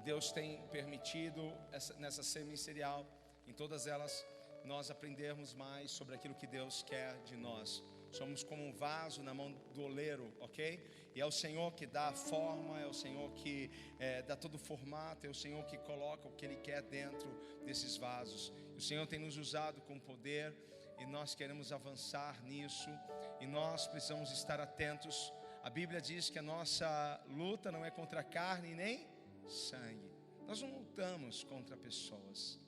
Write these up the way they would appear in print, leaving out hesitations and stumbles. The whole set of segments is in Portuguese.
Deus tem permitido nessa semesterial, em todas elas, nós aprendermos mais sobre aquilo que Deus quer de nós. Somos como um vaso na mão do oleiro, ok? E é o Senhor que dá a forma, é o Senhor que dá todo o formato, é o Senhor que coloca o que Ele quer dentro desses vasos. O Senhor tem nos usado com poder e nós queremos avançar nisso, e nós precisamos estar atentos. A Bíblia diz que a nossa luta não é contra a carne nem sangue. Nós não lutamos contra pessoas,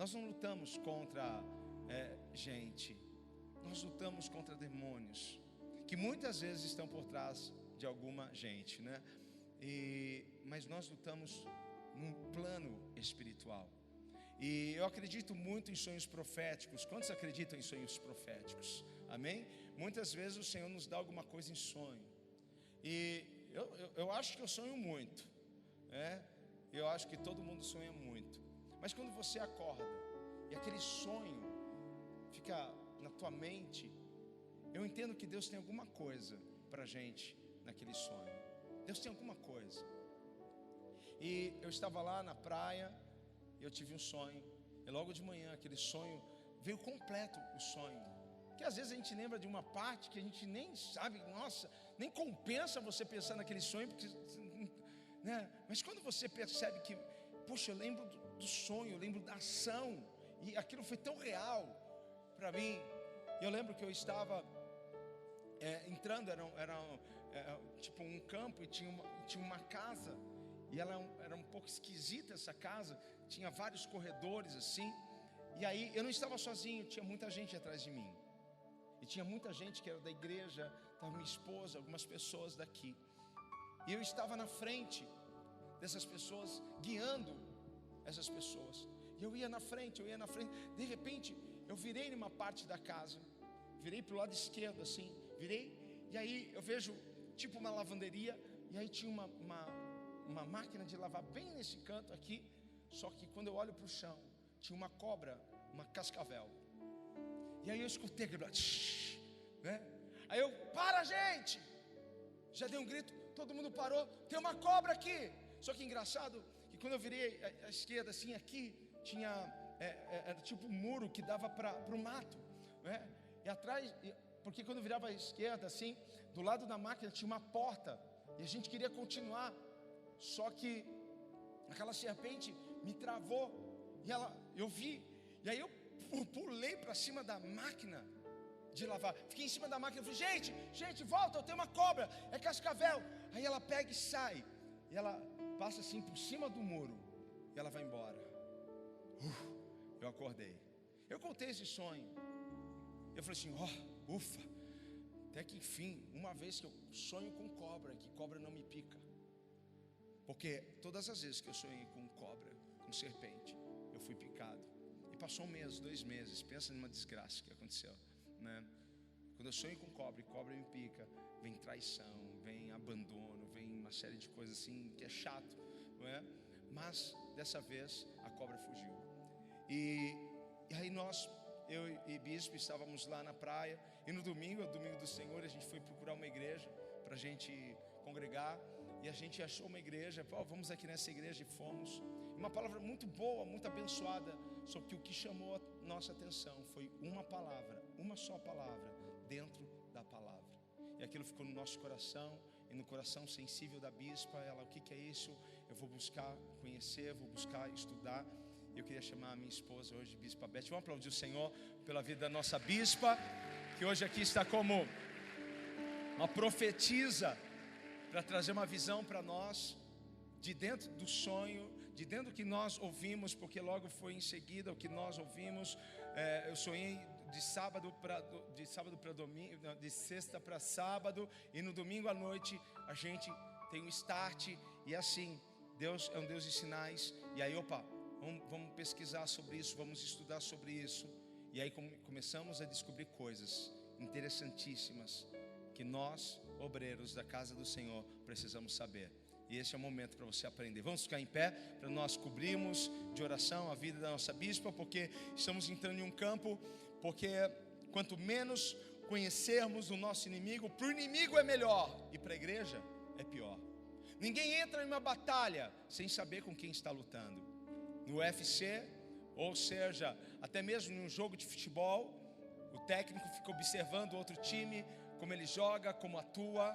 nós não lutamos contra gente, nós lutamos contra demônios que muitas vezes estão por trás de alguma gente, né? Mas nós lutamos num plano espiritual. E eu acredito muito em sonhos proféticos. Quantos acreditam em sonhos proféticos? Amém? Muitas vezes o Senhor nos dá alguma coisa em sonho. E eu acho que eu sonho muito, né? Eu acho que todo mundo sonha muito. Mas quando você acorda e aquele sonho fica na tua mente, eu entendo que Deus tem alguma coisa para a gente naquele sonho. Deus tem alguma coisa. E eu estava lá na praia, eu tive um sonho, e logo de manhã aquele sonho veio completo, o sonho. Que às vezes a gente lembra de uma parte que a gente nem sabe, nossa, nem compensa você pensar naquele sonho, porque, né? Mas quando você percebe que, poxa, eu lembro do sonho, eu lembro da ação, e aquilo foi tão real para mim. Eu lembro que eu estava entrando, era tipo um campo, e tinha uma casa, e ela era um pouco esquisita essa casa, tinha vários corredores assim, e aí eu não estava sozinho, tinha muita gente atrás de mim, e tinha muita gente que era da igreja, estava minha esposa, algumas pessoas daqui, e eu estava na frente dessas pessoas, guiando essas pessoas, e eu ia na frente, de repente eu virei numa parte da casa, virei para o lado esquerdo assim, e aí eu vejo tipo uma lavanderia, e aí tinha uma máquina de lavar bem nesse canto aqui. Só que quando eu olho para o chão, tinha uma cobra, uma cascavel. E aí eu escutei aquele né? Aí eu, para gente! Já dei um grito, todo mundo parou, tem uma cobra aqui. Só que engraçado, que quando eu virei à esquerda assim, aqui tinha era tipo um muro que dava para o mato, né? E atrás, porque quando eu virava à esquerda assim, do lado da máquina tinha uma porta, e a gente queria continuar. Só que aquela serpente me travou, e eu vi, e aí eu pulei para cima da máquina de lavar, fiquei em cima da máquina, eu falei, gente, volta, eu tenho uma cobra, é cascavel. Aí ela pega e sai, e ela passa assim por cima do muro, e ela vai embora. Eu acordei, eu contei esse sonho, eu falei assim, ufa, até que enfim, uma vez que eu sonho com cobra, que cobra não me pica. Porque todas as vezes que eu sonhei com cobra, com serpente, eu fui picado. E passou 1 mês, 2 meses, pensa numa desgraça que aconteceu, né? Quando eu sonho com cobra e cobra me pica, vem traição, vem abandono, vem uma série de coisas assim que é chato, não é? Mas dessa vez a cobra fugiu. E aí eu e bispo estávamos lá na praia, e no domingo, o domingo do Senhor, a gente foi procurar uma igreja para a gente congregar, e a gente achou uma igreja, vamos aqui nessa igreja, e fomos. Uma palavra muito boa, muito abençoada, só que o que chamou a nossa atenção foi uma palavra, uma só palavra dentro da palavra, e aquilo ficou no nosso coração, e no coração sensível da bispa. Ela, o que é isso? Eu vou buscar conhecer, vou buscar estudar. Eu queria chamar a minha esposa hoje, Bispa Beth. Vamos aplaudir o Senhor pela vida da nossa bispa, que hoje aqui está como uma profetisa, para trazer uma visão para nós, de dentro do sonho, de dentro do que nós ouvimos, porque logo foi em seguida o que nós ouvimos. Eu sonhei de sexta para sábado, e no domingo à noite a gente tem um start, e assim, Deus é um Deus de sinais. E aí, vamos pesquisar sobre isso, vamos estudar sobre isso. E aí começamos a descobrir coisas interessantíssimas que nós, obreiros da casa do Senhor, precisamos saber. E esse é o momento para você aprender. Vamos ficar em pé para nós cobrirmos de oração a vida da nossa bispa, porque estamos entrando em um campo, porque quanto menos conhecermos o nosso inimigo, para o inimigo é melhor, e para a igreja é pior. Ninguém entra em uma batalha sem saber com quem está lutando. No UFC, ou seja, até mesmo num jogo de futebol, o técnico fica observando o outro time, como ele joga, como atua,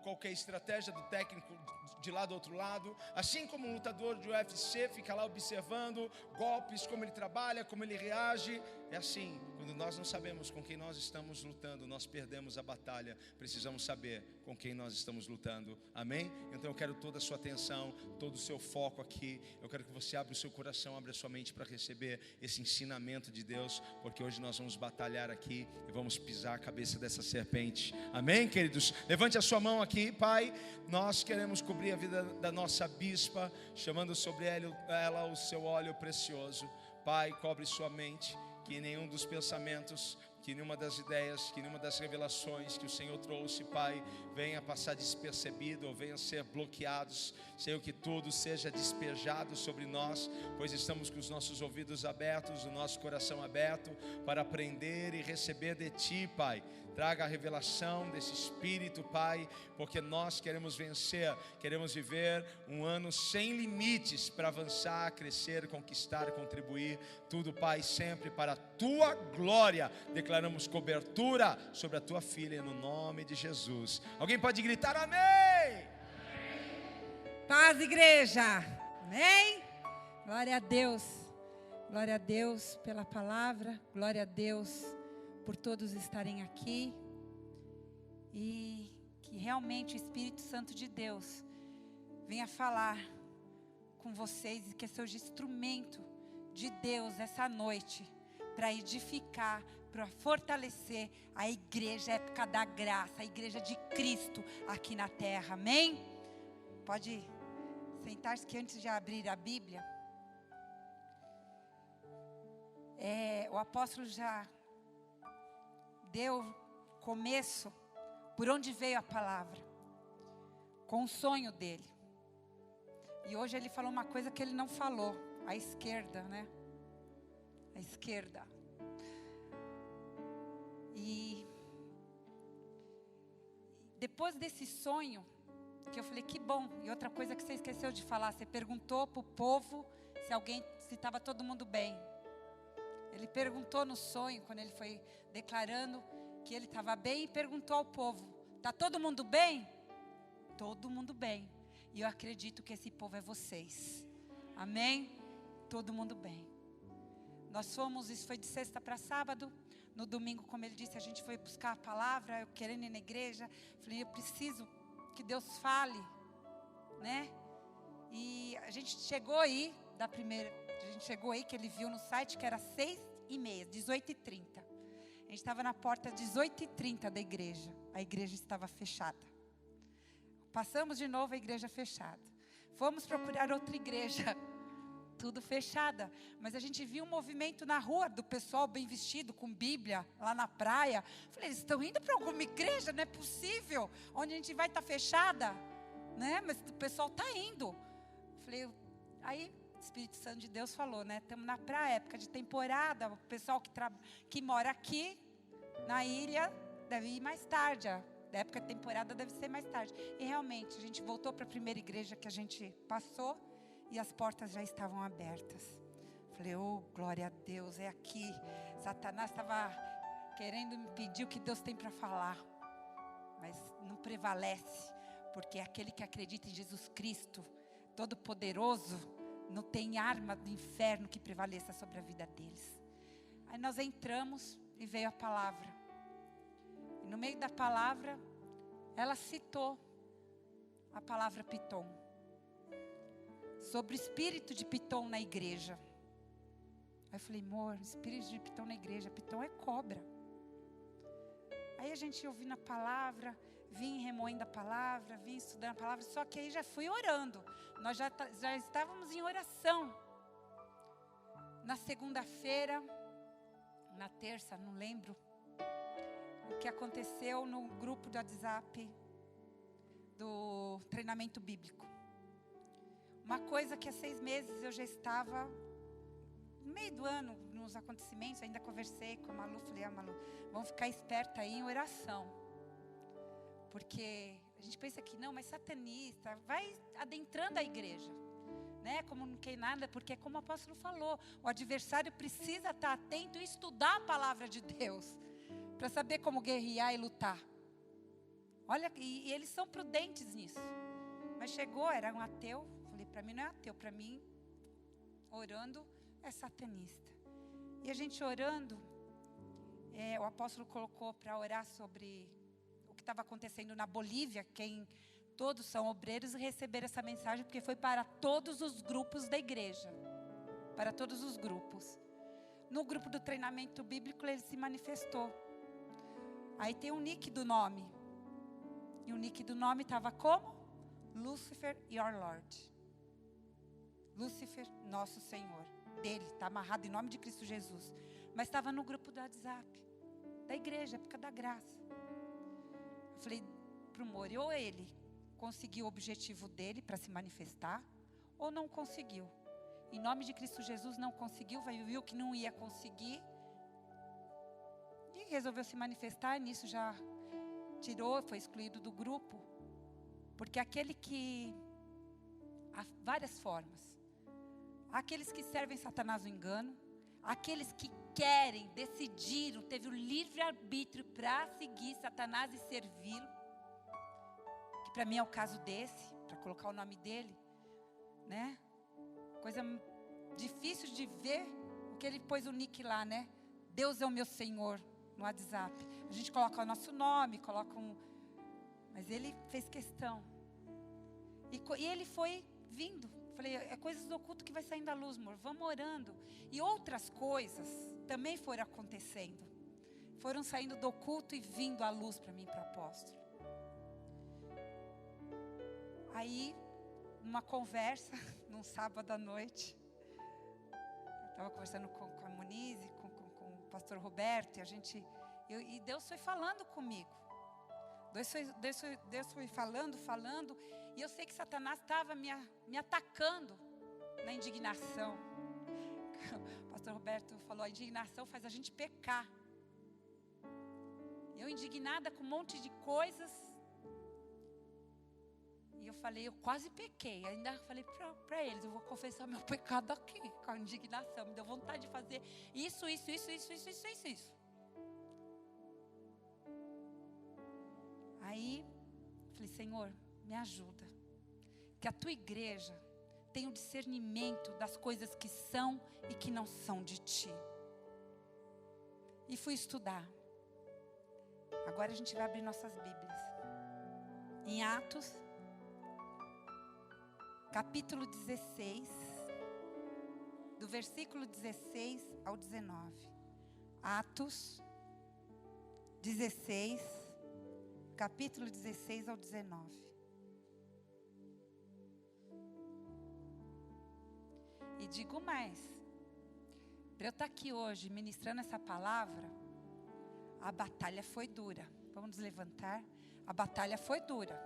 qual que é a estratégia do técnico de lá do outro lado. Assim como um lutador de UFC fica lá observando golpes, como ele trabalha, como ele reage. É assim, quando nós não sabemos com quem nós estamos lutando, nós perdemos a batalha. Precisamos saber com quem nós estamos lutando. Amém? Então eu quero toda a sua atenção, todo o seu foco aqui. Eu quero que você abra o seu coração, abra a sua mente para receber esse ensinamento de Deus, porque hoje nós vamos batalhar aqui e vamos pisar a cabeça dessa serpente. Amém, queridos? Levante a sua mão aqui. Pai, nós queremos cobrir a vida da nossa bispa, chamando sobre ela o seu óleo precioso. Pai, cobre sua mente, que nenhum dos pensamentos, que nenhuma das ideias, que nenhuma das revelações que o Senhor trouxe, Pai, venha passar despercebido ou venha ser bloqueados. Senhor, que tudo seja despejado sobre nós, pois estamos com os nossos ouvidos abertos, o nosso coração aberto para aprender e receber de Ti, Pai. Traga a revelação desse Espírito, Pai, porque nós queremos vencer, queremos viver um ano sem limites para avançar, crescer, conquistar, contribuir, tudo, Pai, sempre para a Tua glória. Declaramos cobertura sobre a Tua filha no nome de Jesus. Alguém pode gritar amém? Paz, igreja, amém? Glória a Deus pela palavra, glória a Deus por todos estarem aqui, e que realmente o Espírito Santo de Deus venha falar com vocês, e que seja instrumento de Deus essa noite, para edificar, para fortalecer a igreja, a época da graça, a igreja de Cristo aqui na terra, amém? Pode sentar-se, que antes de abrir a Bíblia, o apóstolo já deu começo por onde veio a palavra, com o sonho dele. E hoje ele falou uma coisa que ele não falou, a esquerda, né? A esquerda. E depois desse sonho, que eu falei, que bom. E outra coisa que você esqueceu de falar, você perguntou para o povo se estava todo mundo bem. Ele perguntou no sonho, quando ele foi declarando que ele estava bem, e perguntou ao povo, está todo mundo bem? Todo mundo bem. E eu acredito que esse povo é vocês. Amém? Todo mundo bem. Nós fomos, isso foi de sexta para sábado. No domingo, como ele disse, a gente foi buscar a palavra, eu querendo ir na igreja. Falei, eu preciso que Deus fale, né? E a gente chegou aí, que ele viu no site, que era 6h30, 18h30. A gente estava na porta 18h30 da igreja. A igreja estava fechada. Passamos de novo, a igreja fechada. Fomos procurar outra igreja, tudo fechada. Mas a gente viu um movimento na rua do pessoal bem vestido, com Bíblia, lá na praia. Falei, eles estão indo para alguma igreja? Não é possível. Onde a gente vai estar fechada? Né? Mas o pessoal está indo. Falei, aí o Espírito Santo de Deus falou, né? Estamos na praia, época de temporada. O pessoal que mora aqui na ilha deve ir mais tarde. Da época de temporada deve ser mais tarde. E realmente, a gente voltou para a primeira igreja que a gente passou e as portas já estavam abertas. Falei, oh, glória a Deus, é aqui. Satanás estava querendo me pedir o que Deus tem para falar. Mas não prevalece, porque aquele que acredita em Jesus Cristo, Todo-Poderoso, não tem arma do inferno que prevaleça sobre a vida deles. Aí nós entramos e veio a palavra. E no meio da palavra, ela citou a palavra Pitom. Sobre o espírito de Pitom na igreja. Aí eu falei, amor, espírito de Pitom na igreja. Pitom é cobra. Aí a gente ouvindo a palavra, vim remoendo a palavra, vim estudando a palavra. Só que aí já fui orando. Nós já estávamos em oração. Na segunda-feira, na terça, não lembro. O que aconteceu no grupo do WhatsApp do treinamento bíblico. Uma coisa que há 6 meses eu já estava, no meio do ano, nos acontecimentos, ainda conversei com a Malu, falei, Malu, vamos ficar esperta aí em oração. Porque a gente pensa que não, mas satanista, vai adentrando a igreja, né? Como não quer nada, porque como o apóstolo falou, o adversário precisa estar atento e estudar a palavra de Deus, para saber como guerrear e lutar. Olha, e eles são prudentes nisso. Mas chegou, era um ateu, falei, para mim não é ateu, para mim, orando, é satanista. E a gente orando, o apóstolo colocou para orar sobre o que estava acontecendo na Bolívia, todos são obreiros, e receberam essa mensagem, porque foi para todos os grupos da igreja. Para todos os grupos. No grupo do treinamento bíblico, ele se manifestou. Aí tem um nick do nome. E o nick do nome estava como? Lucifer, your Lord. Lúcifer, nosso Senhor. Dele, está amarrado em nome de Cristo Jesus. Mas estava no grupo do WhatsApp. Da igreja, época da graça. Eu falei para o Mori, ou ele conseguiu o objetivo dele para se manifestar, ou não conseguiu. Em nome de Cristo Jesus não conseguiu, viu que não ia conseguir. E resolveu se manifestar, nisso já tirou, foi excluído do grupo. Porque aquele que... Há várias formas. Há aqueles que servem Satanás no engano. Há aqueles que querem, decidiram, teve o livre-arbítrio para seguir Satanás e servi-lo. Que para mim é o caso desse, para colocar o nome dele. Né? Coisa difícil de ver, porque ele pôs o nick lá, né? Deus é o meu Senhor, no WhatsApp. A gente coloca o nosso nome, coloca um... Mas ele fez questão. E ele foi vindo. Falei, é coisas do oculto que vai saindo à luz, amor. Vamos orando. E outras coisas também foram acontecendo. Foram saindo do oculto e vindo à luz para mim, para o apóstolo. Aí, numa conversa, num sábado à noite, eu estava conversando com a Monize, com o pastor Roberto, e Deus foi falando comigo. Deus foi falando, e eu sei que Satanás estava me atacando na indignação. O pastor Roberto falou, a indignação faz a gente pecar. Eu indignada com um monte de coisas, e eu falei, eu quase pequei. Ainda falei para eles, eu vou confessar meu pecado aqui, com a indignação. Me deu vontade de fazer isso. Aí, falei, Senhor, me ajuda. Que a tua igreja tenha o discernimento das coisas que são e que não são de ti. E fui estudar. Agora a gente vai abrir nossas Bíblias. Em Atos, capítulo 16, do versículo 16 ao 19. Atos 16, capítulo 16 ao 19. E digo mais, para eu estar aqui hoje ministrando essa palavra, a batalha foi dura. Vamos nos levantar. A batalha foi dura.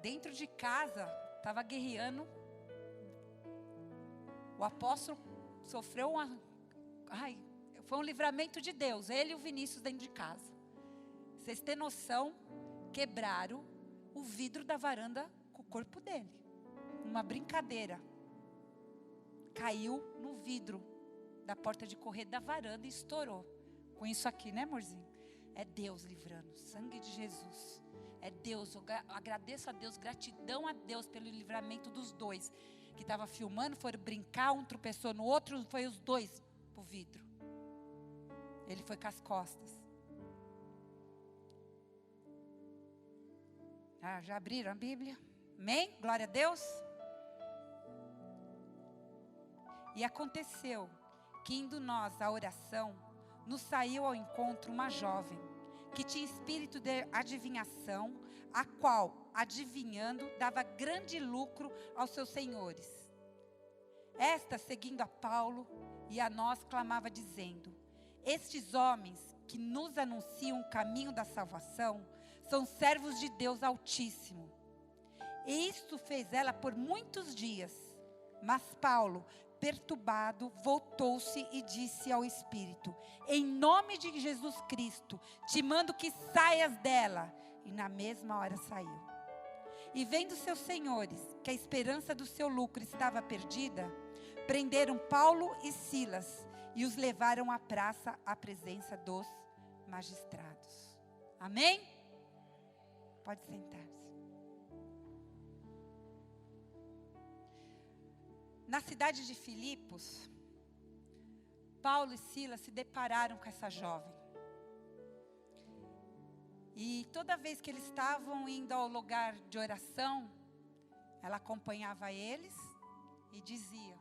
Dentro de casa, estava guerreando. O apóstolo sofreu foi um livramento de Deus. Ele e o Vinícius dentro de casa. Vocês têm noção, quebraram o vidro da varanda com o corpo dele. Uma brincadeira. Caiu no vidro da porta de correr da varanda e estourou. Com isso aqui, né, amorzinho? É Deus livrando. Sangue de Jesus. É Deus. Eu agradeço a Deus, gratidão a Deus pelo livramento dos dois. Que estava filmando, foram brincar, um tropeçou no outro, foi os dois pro vidro. Ele foi com as costas. Já abriram a Bíblia? Amém? Glória a Deus. E aconteceu que indo nós à oração, nos saiu ao encontro uma jovem, que tinha espírito de adivinhação, a qual, adivinhando, dava grande lucro aos seus senhores. Esta, seguindo a Paulo e a nós, clamava dizendo, estes homens que nos anunciam o caminho da salvação, são servos de Deus Altíssimo. E isto fez ela por muitos dias. Mas Paulo, perturbado, voltou-se e disse ao Espírito, em nome de Jesus Cristo, te mando que saias dela. e na mesma hora saiu. E vendo seus senhores que a esperança do seu lucro estava perdida, prenderam Paulo e Silas e os levaram à praça à presença dos magistrados. Amém? Pode sentar-se. Na cidade de Filipos, Paulo e Silas se depararam com essa jovem. E toda vez que eles estavam indo ao lugar de oração, ela acompanhava eles e dizia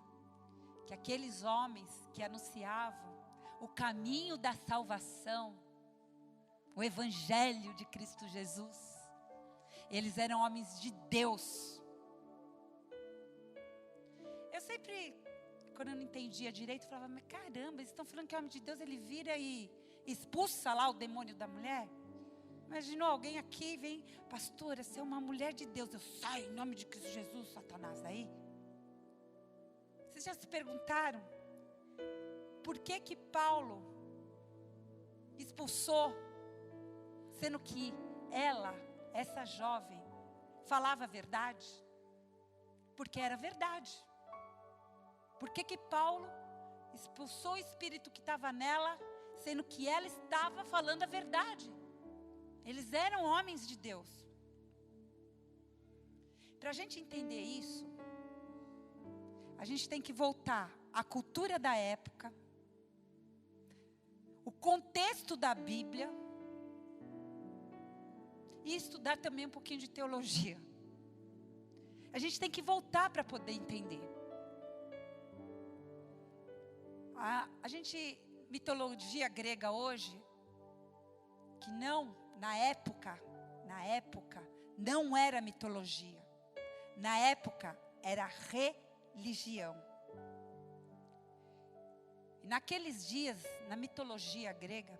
que aqueles homens que anunciavam o caminho da salvação, o evangelho de Cristo Jesus, eles eram homens de Deus. Eu sempre, quando eu não entendia direito, falava, mas caramba, eles estão falando que é homem de Deus, ele vira e expulsa lá o demônio da mulher? Imaginou alguém aqui, vem, pastora, você é uma mulher de Deus, eu saio em nome de Cristo Jesus, Satanás, aí? Vocês já se perguntaram, por que Paulo expulsou, sendo que ela, essa jovem, falava a verdade? Porque era verdade. Por que Paulo expulsou o espírito que estava nela, sendo que ela estava falando a verdade? Eles eram homens de Deus. Para a gente entender isso, a gente tem que voltar à cultura da época, o contexto da Bíblia, e estudar também um pouquinho de teologia. A gente tem que voltar para poder entender. A gente, mitologia grega hoje, que não... Na época, não era mitologia. Na época, era religião. E naqueles dias, na mitologia grega,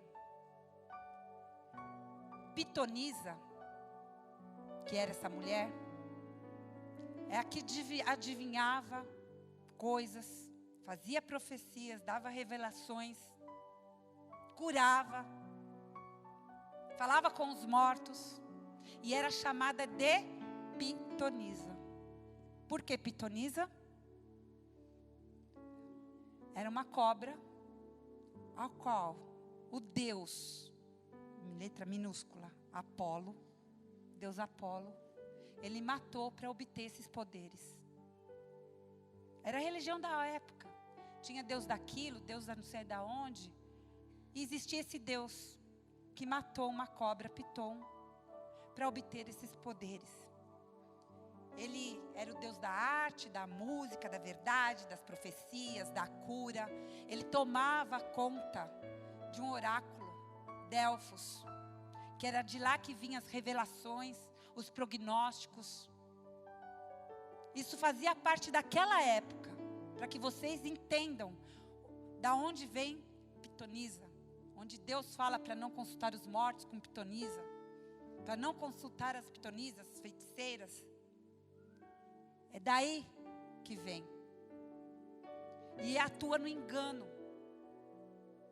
Pitonisa, que era essa mulher, é a que adivinhava coisas, fazia profecias, dava revelações, curava, falava com os mortos, e era chamada de Pitonisa. Por que Pitonisa? Era uma cobra, ao qual o Deus, letra minúscula, Apolo, Deus Apolo, ele matou para obter esses poderes. Era a religião da época. Tinha Deus daquilo, Deus da não sei de onde, e existia esse Deus que matou uma cobra, Piton, para obter esses poderes. Ele era o Deus da arte, da música, da verdade, das profecias, da cura. Ele tomava conta de um oráculo, Delfos, que era de lá que vinham as revelações, os prognósticos. Isso fazia parte daquela época, para que vocês entendam da onde vem Pitonisa. Onde Deus fala para não consultar os mortos com Pitonisa, para não consultar as pitonisas, as feiticeiras. É daí que vem. E atua no engano,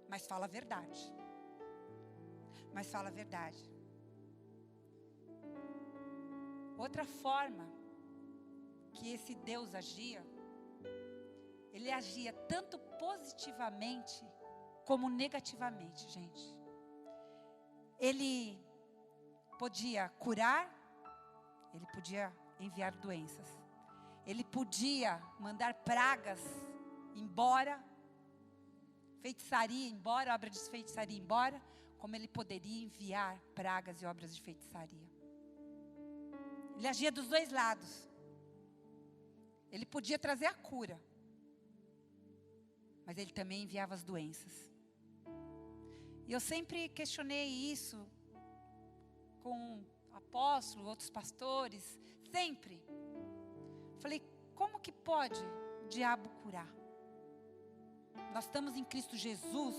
mas fala a verdade. Outra forma que esse Deus agia, ele agia tanto positivamente como negativamente, gente. Ele podia curar, ele podia enviar doenças, ele podia mandar pragas embora, feitiçaria embora, obra de feitiçaria embora, como ele poderia enviar pragas e obras de feitiçaria. Ele agia dos dois lados. Ele podia trazer a cura, mas ele também enviava as doenças. E eu sempre questionei isso com apóstolos, outros pastores, sempre. Falei, como que pode o diabo curar? Nós estamos em Cristo Jesus,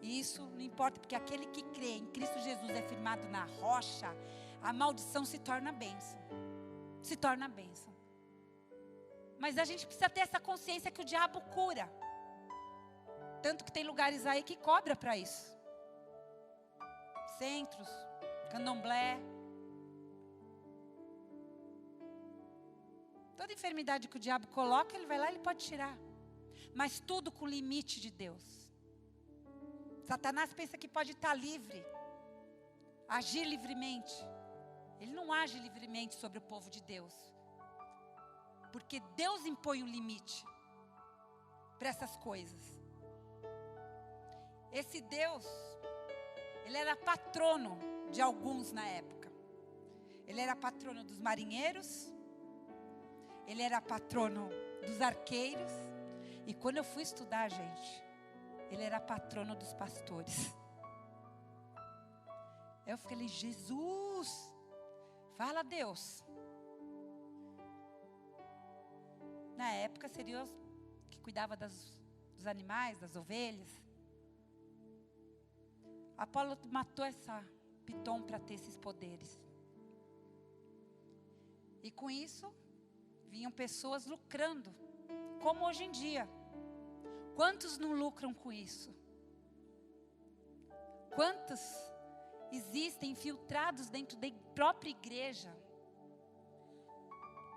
e isso não importa, porque aquele que crê em Cristo Jesus é firmado na rocha, a maldição se torna bênção. Se torna bênção. Mas a gente precisa ter essa consciência que o diabo cura. Tanto que tem lugares aí que cobra para isso. Centros, candomblé, Toda enfermidade que o diabo coloca, ele vai lá e ele pode tirar. Mas tudo com limite de Deus. Satanás pensa que pode estar livre, agir livremente. Ele não age livremente sobre o povo de Deus. Porque Deus impõe um limite para essas coisas. Esse Deus, ele era patrono de alguns na época. Ele era patrono dos marinheiros. Ele era patrono dos arqueiros. E quando eu fui estudar, gente, ele era patrono dos pastores. Eu falei, Jesus, fala Deus. Na época seria os que cuidava dos animais, das ovelhas. Apolo matou essa Pitom para ter esses poderes. E com isso, vinham pessoas lucrando, como hoje em dia. Quantos não lucram com isso? Quantos existem infiltrados dentro da própria igreja,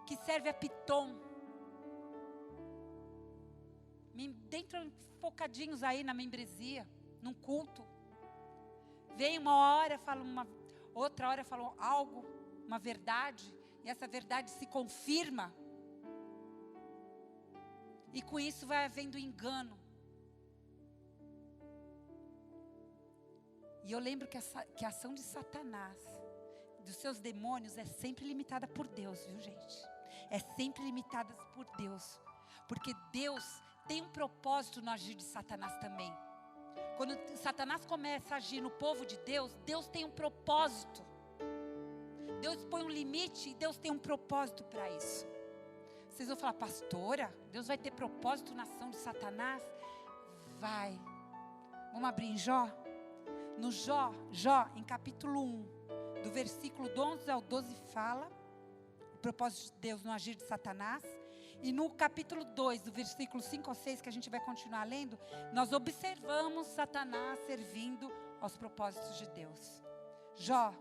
que serve a Pitom, dentro focadinhos aí na membresia, num culto. Vem uma hora, falam outra hora falam algo, uma verdade, e essa verdade se confirma. E com isso vai havendo engano. E eu lembro que a ação de Satanás, dos seus demônios, é sempre limitada por Deus, viu, gente? É sempre limitada por Deus. Porque Deus tem um propósito no agir de Satanás também. Quando Satanás começa a agir no povo de Deus, Deus tem um propósito. Deus põe um limite e Deus tem um propósito para isso. Vocês vão falar, pastora, Deus vai ter propósito na ação de Satanás? Vai. Vamos abrir em Jó? No Jó, em capítulo 1, do versículo 11 ao 12, fala o propósito de Deus no agir de Satanás. E no capítulo 2, do versículo 5 ao 6, que a gente vai continuar lendo, nós observamos Satanás servindo aos propósitos de Deus. Jó,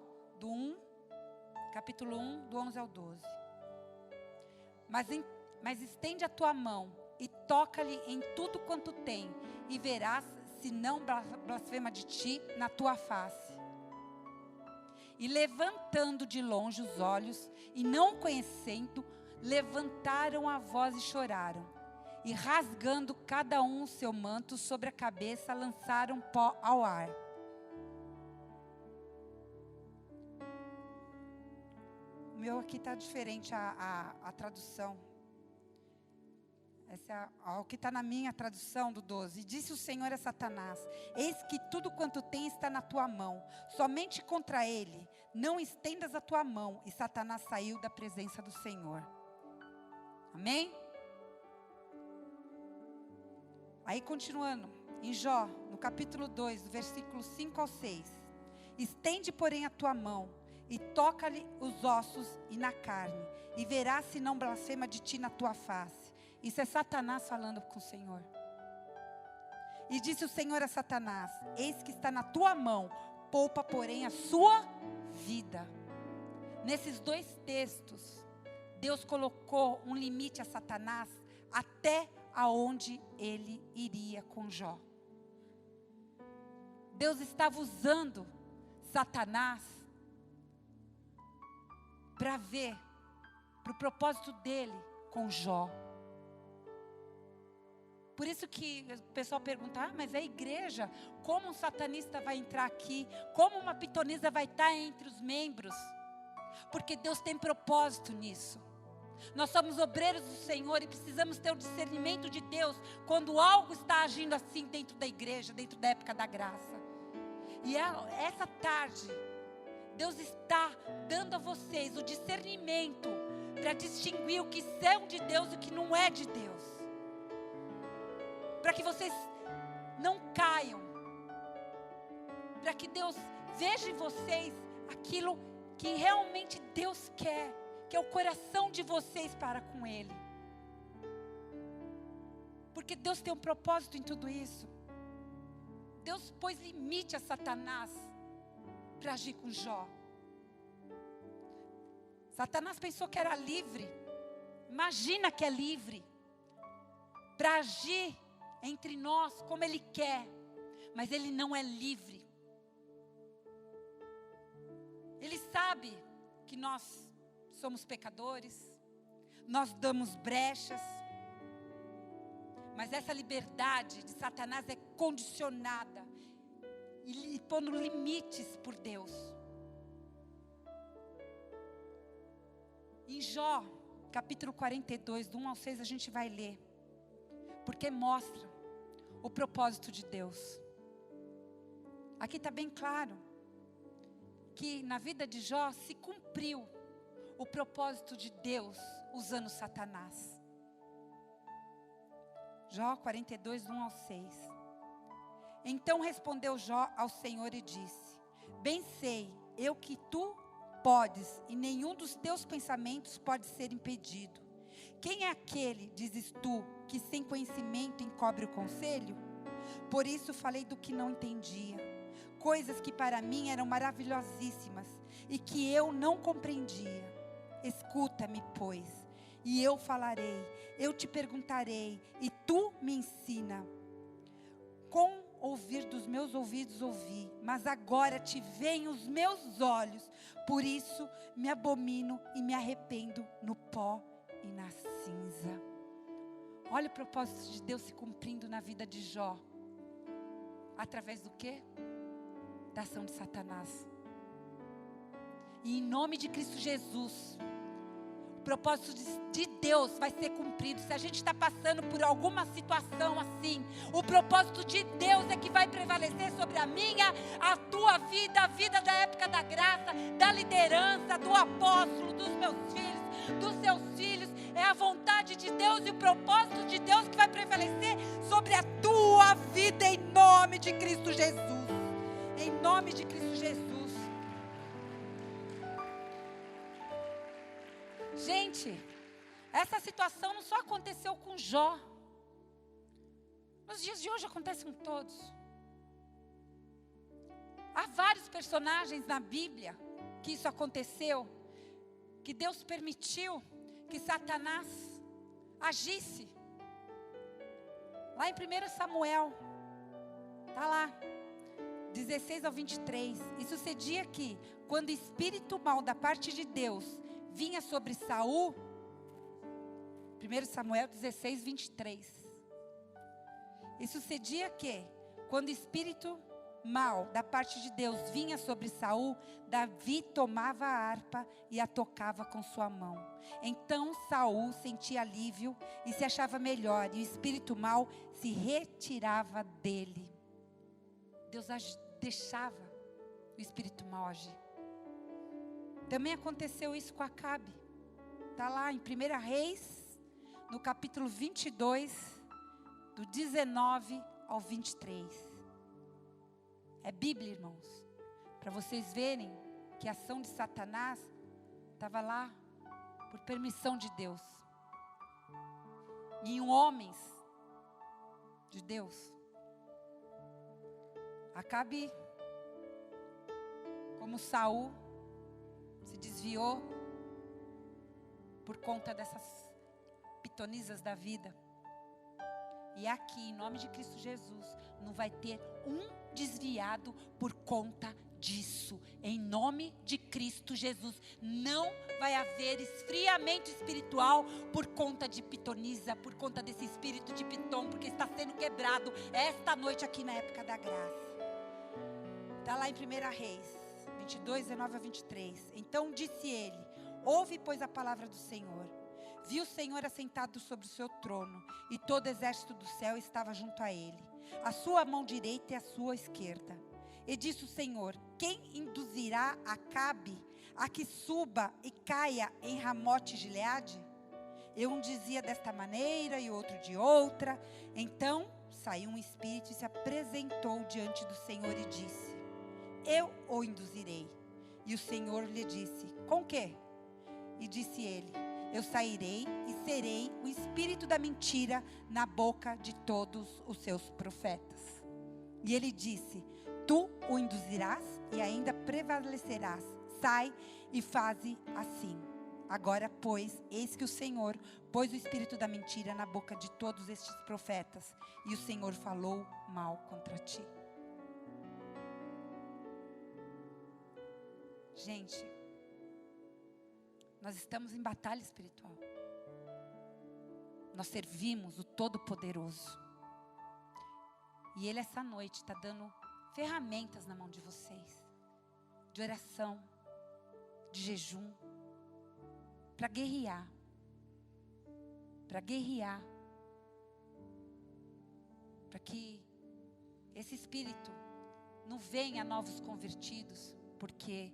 capítulo 1, do 11 ao 12. Mas estende a tua mão e toca-lhe em tudo quanto tem, e verás se não blasfema de ti na tua face. E levantando de longe os olhos, e não conhecendo, levantaram a voz e choraram. E rasgando cada um o seu manto sobre a cabeça, lançaram pó ao ar. O meu aqui está diferente a tradução. Essa é o que está na minha tradução do 12. E disse o Senhor a Satanás: eis que tudo quanto tem está na tua mão. Somente contra ele não estendas a tua mão. E Satanás saiu da presença do Senhor. Amém? Aí continuando, em Jó, no capítulo 2, do versículo 5 ao 6. Estende, porém, a tua mão e toca-lhe os ossos e na carne, e verás se não blasfema de ti na tua face. Isso é Satanás falando com o Senhor. E disse o Senhor a Satanás: eis que está na tua mão, poupa, porém, a sua vida. Nesses dois textos, Deus colocou um limite a Satanás até aonde ele iria com Jó. Deus estava usando Satanás para ver, para o propósito dele com Jó. Por isso que o pessoal pergunta, mas a igreja, como um satanista vai entrar aqui? Como uma pitonisa vai estar entre os membros? Porque Deus tem propósito nisso. Nós somos obreiros do Senhor e precisamos ter o discernimento de Deus quando algo está agindo assim dentro da igreja, dentro da época da graça. E essa tarde, Deus está dando a vocês o discernimento para distinguir o que é de Deus e o que não é de Deus. Para que vocês não caiam. Para que Deus veja em vocês aquilo que realmente Deus quer. Que é o coração de vocês para com Ele. Porque Deus tem um propósito em tudo isso. Deus pôs limite a Satanás para agir com Jó. Satanás pensou que era livre, imagina que é livre para agir entre nós como Ele quer, mas Ele não é livre. Ele sabe que nós somos pecadores, nós damos brechas, mas essa liberdade de Satanás é condicionada e pondo limites por Deus. Em Jó, capítulo 42, do 1 ao 6, a gente vai ler, porque mostra o propósito de Deus. Aqui está bem claro que na vida de Jó se cumpriu o propósito de Deus usando Satanás. Jó 42, do 1 ao 6. Então respondeu Jó ao Senhor e disse: bem sei eu que tu podes, e nenhum dos teus pensamentos pode ser impedido. Quem é aquele, dizes tu, que sem conhecimento encobre o conselho? Por isso falei do que não entendia, coisas que para mim eram maravilhosíssimas e que eu não compreendia. Escuta-me, pois, e eu falarei, eu te perguntarei, e tu me ensina. Com ouvir dos meus ouvidos ouvi, mas agora te veem os meus olhos, por isso me abomino e me arrependo no pó e na cinza. Olha o propósito de Deus se cumprindo na vida de Jó. Através do quê? Da ação de Satanás. E em nome de Cristo Jesus, o propósito de Deus vai ser cumprido. Se a gente está passando por alguma situação assim, o propósito de Deus é que vai prevalecer sobre a minha, a tua vida, a vida da época da graça, da liderança, do apóstolo, dos meus filhos, dos seus filhos. É a vontade de Deus e o propósito de Deus que vai prevalecer sobre a tua vida, em nome de Cristo Jesus. Em nome de Cristo Jesus. Gente, essa situação não só aconteceu com Jó. Nos dias de hoje acontece com todos. Há vários personagens na Bíblia que isso aconteceu, que Deus permitiu que Satanás agisse. Lá em 1 Samuel, está lá, 16 ao 23. E sucedia que, quando o espírito mau da parte de Deus vinha sobre Saul, 1 Samuel 16, 23. E sucedia que, quando o espírito mau da parte de Deus vinha sobre Saul, Davi tomava a harpa e a tocava com sua mão. Então Saul sentia alívio e se achava melhor, e o espírito mau se retirava dele. Deus deixava o espírito mau agir. Também aconteceu isso com Acabe. Está lá em 1 Reis, no capítulo 22, do 19 ao 23. É Bíblia, irmãos. Para vocês verem que a ação de Satanás estava lá por permissão de Deus. E em homens de Deus. Acabe, como Saul, se desviou por conta dessas pitonisas da vida. E aqui, em nome de Cristo Jesus, não vai ter um desviado por conta disso. Em nome de Cristo Jesus, não vai haver esfriamento espiritual por conta de pitonisa, por conta desse espírito de pitom, porque está sendo quebrado esta noite aqui na época da graça. Está lá em 1 Reis 22, 19 a 23. Então disse ele: ouve, pois, a palavra do Senhor. Vi o Senhor assentado sobre o seu trono, e todo o exército do céu estava junto a ele, a sua mão direita e a sua esquerda. E disse o Senhor: quem induzirá Acabe a que suba e caia em Ramote-Gileade? E um dizia desta maneira e outro de outra. Então saiu um espírito e se apresentou diante do Senhor e disse: eu o induzirei. E o Senhor lhe disse: com quê? E disse ele: eu sairei e serei o espírito da mentira na boca de todos os seus profetas. E ele disse: tu o induzirás e ainda prevalecerás. Sai e faze assim. Agora, pois, eis que o Senhor pôs o espírito da mentira na boca de todos estes profetas, e o Senhor falou mal contra ti. Gente, nós estamos em batalha espiritual. Nós servimos o Todo-Poderoso. E Ele essa noite está dando ferramentas na mão de vocês. De oração, de jejum. Para guerrear. Para guerrear. Para que esse espírito não venha a novos convertidos. Porque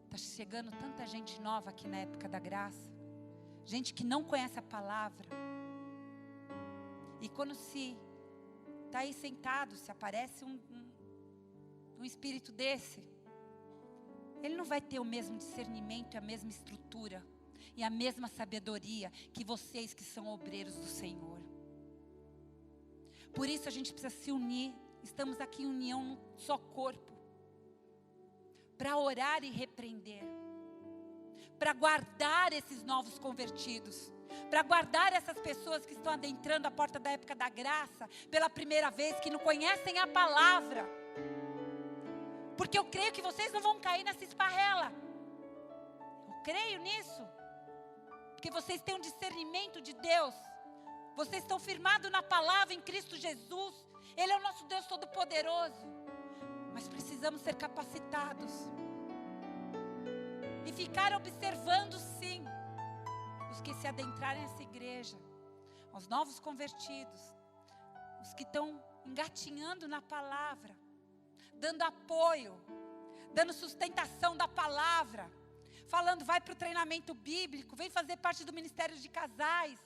está chegando tanta gente nova aqui na época da graça. Gente que não conhece a palavra. E quando se está aí sentado, se aparece um espírito desse, ele não vai ter o mesmo discernimento, a mesma estrutura e a mesma sabedoria que vocês que são obreiros do Senhor. Por isso a gente precisa se unir. Estamos aqui em união num só corpo. Para orar e repreender. Para guardar esses novos convertidos. Para guardar essas pessoas que estão adentrando a porta da época da graça pela primeira vez, que não conhecem a palavra. Porque eu creio que vocês não vão cair nessa esparrela. Eu creio nisso. Porque vocês têm um discernimento de Deus. Vocês estão firmados na palavra em Cristo Jesus. Ele é o nosso Deus Todo-Poderoso. Mas precisamos ser capacitados. E ficar observando, sim, os que se adentrarem nessa igreja, os novos convertidos, os que estão engatinhando na palavra, dando apoio, dando sustentação da palavra, falando, vai para o treinamento bíblico, vem fazer parte do ministério de casais,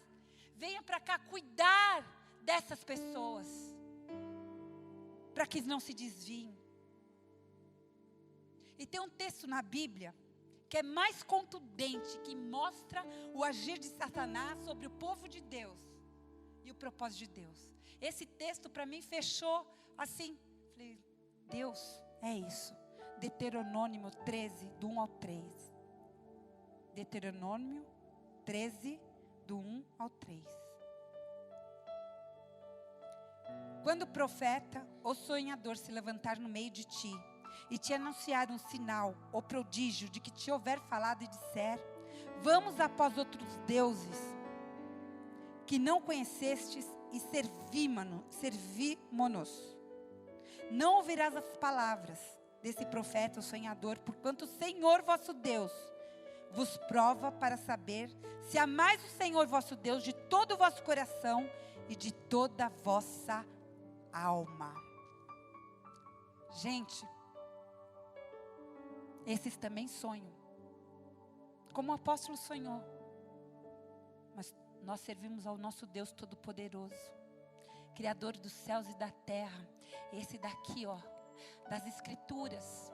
venha para cá cuidar dessas pessoas, para que não se desviem. E tem um texto na Bíblia que é mais contundente, que mostra o agir de Satanás sobre o povo de Deus e o propósito de Deus. Esse texto para mim fechou assim. Falei, Deus, é isso. Deuteronômio 13, do 1 ao 3. Deuteronômio 13, do 1 ao 3. Quando o profeta ou sonhador se levantar no meio de ti, e te anunciar um sinal ou prodígio de que te houver falado e disser, vamos após outros deuses que não conhecestes e servimo-nos. Não ouvirás as palavras desse profeta ou sonhador, porquanto o Senhor vosso Deus vos prova para saber se amais o Senhor vosso Deus de todo o vosso coração e de toda a vossa alma. Gente, esses também sonham, como o apóstolo sonhou. Mas nós servimos ao nosso Deus Todo-Poderoso, Criador dos céus e da terra. Esse daqui, ó, das Escrituras.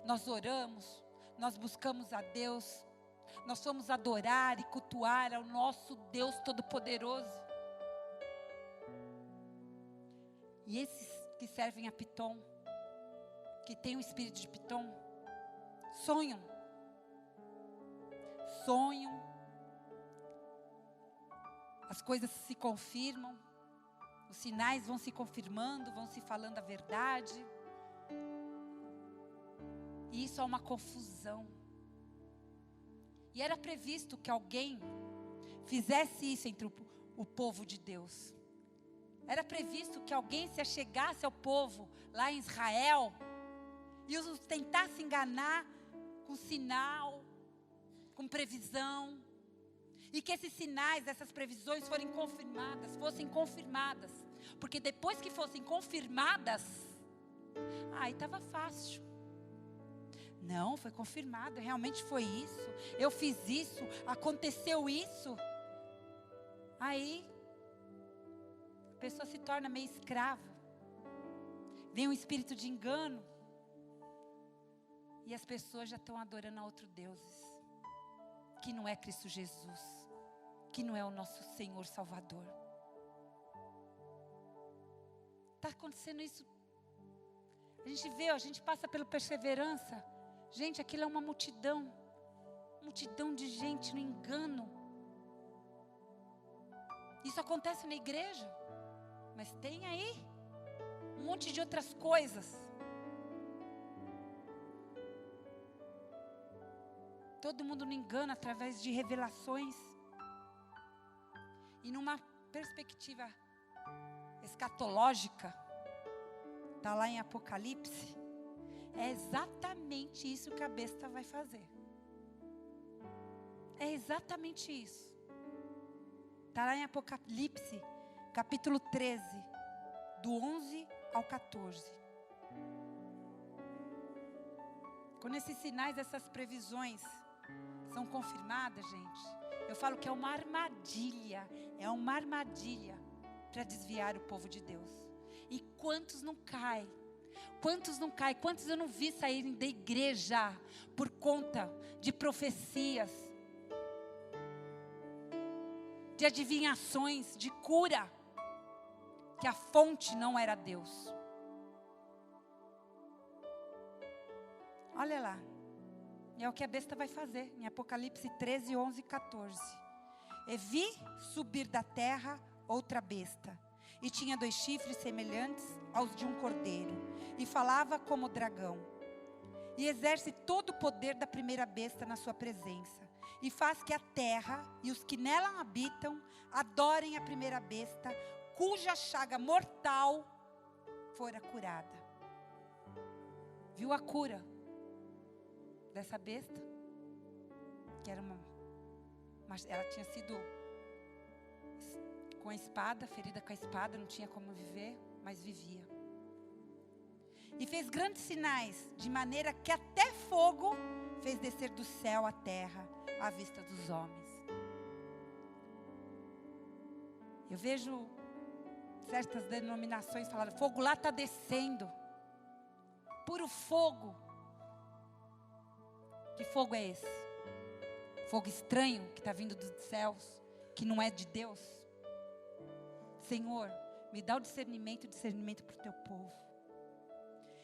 Nós oramos, nós buscamos a Deus, nós fomos adorar e cultuar ao nosso Deus Todo-Poderoso. E esses que servem a Pitom, que tem o espírito de Pitom, sonham, as coisas se confirmam, os sinais vão se confirmando, vão se falando a verdade, e isso é uma confusão. E era previsto que alguém fizesse isso entre o povo de Deus. Era previsto que alguém se achegasse ao povo lá em Israel e os tentasse enganar com sinal, com previsão, e que esses sinais, essas previsões fossem confirmadas, porque depois que fossem confirmadas, aí estava fácil. Não, foi confirmado, realmente foi isso, eu fiz isso, aconteceu isso. Aí a pessoa se torna meio escrava, vem um espírito de engano, e as pessoas já estão adorando a outros deuses, que não é Cristo Jesus, que não é o nosso Senhor Salvador. Está acontecendo isso. A gente vê, a gente passa pela Perseverança. Gente, aquilo é uma multidão multidão de gente no engano. Isso acontece na igreja, mas tem aí um monte de outras coisas. Todo mundo no engano através de revelações. E numa perspectiva escatológica, está lá em Apocalipse, é exatamente isso que a besta vai fazer. É exatamente isso. Está lá em Apocalipse, capítulo 13, do 11 ao 14. Quando esses sinais, essas previsões são confirmadas, gente, eu falo que é uma armadilha para desviar o povo de Deus. E quantos não caem? Quantos não caem? Quantos eu não vi saírem da igreja por conta de profecias, de adivinhações, de cura, que a fonte não era Deus. Olha lá. E é o que a besta vai fazer, em Apocalipse 13, 11 e 14. E vi subir da terra outra besta, e tinha 2 chifres semelhantes aos de um cordeiro, e falava como dragão. E exerce todo o poder da primeira besta na sua presença, e faz que a terra e os que nela habitam adorem a primeira besta, cuja chaga mortal fora curada. Viu a cura dessa besta? Que era ela tinha sido com a espada, ferida com a espada, não tinha como viver, mas vivia. E fez grandes sinais, de maneira que até fogo fez descer do céu à terra, à vista dos homens. Eu vejo certas denominações falando, fogo lá está descendo. Puro fogo. Que fogo é esse? Fogo estranho que está vindo dos céus, que não é de Deus. Senhor, me dá o discernimento para o teu povo.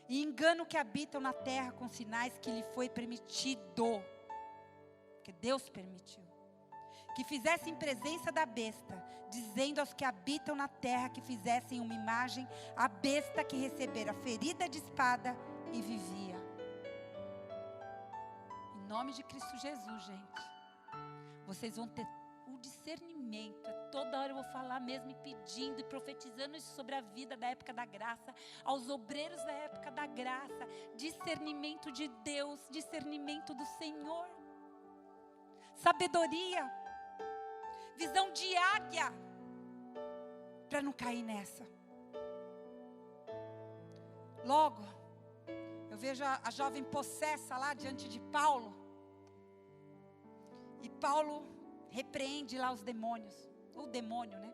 E engano que habitam na terra com sinais que lhe foi permitido, que Deus permitiu, que fizessem presença da besta, dizendo aos que habitam na terra que fizessem uma imagem à besta que recebera ferida de espada e vivia. Em nome de Cristo Jesus, gente, vocês vão ter o discernimento. Toda hora eu vou falar mesmo e pedindo e profetizando isso sobre a vida da época da graça, aos obreiros da época da graça. Discernimento de Deus, discernimento do Senhor, sabedoria, visão de águia, para não cair nessa. Logo, eu vejo a jovem possessa lá diante de Paulo. E Paulo repreende lá os demônios. O demônio, né?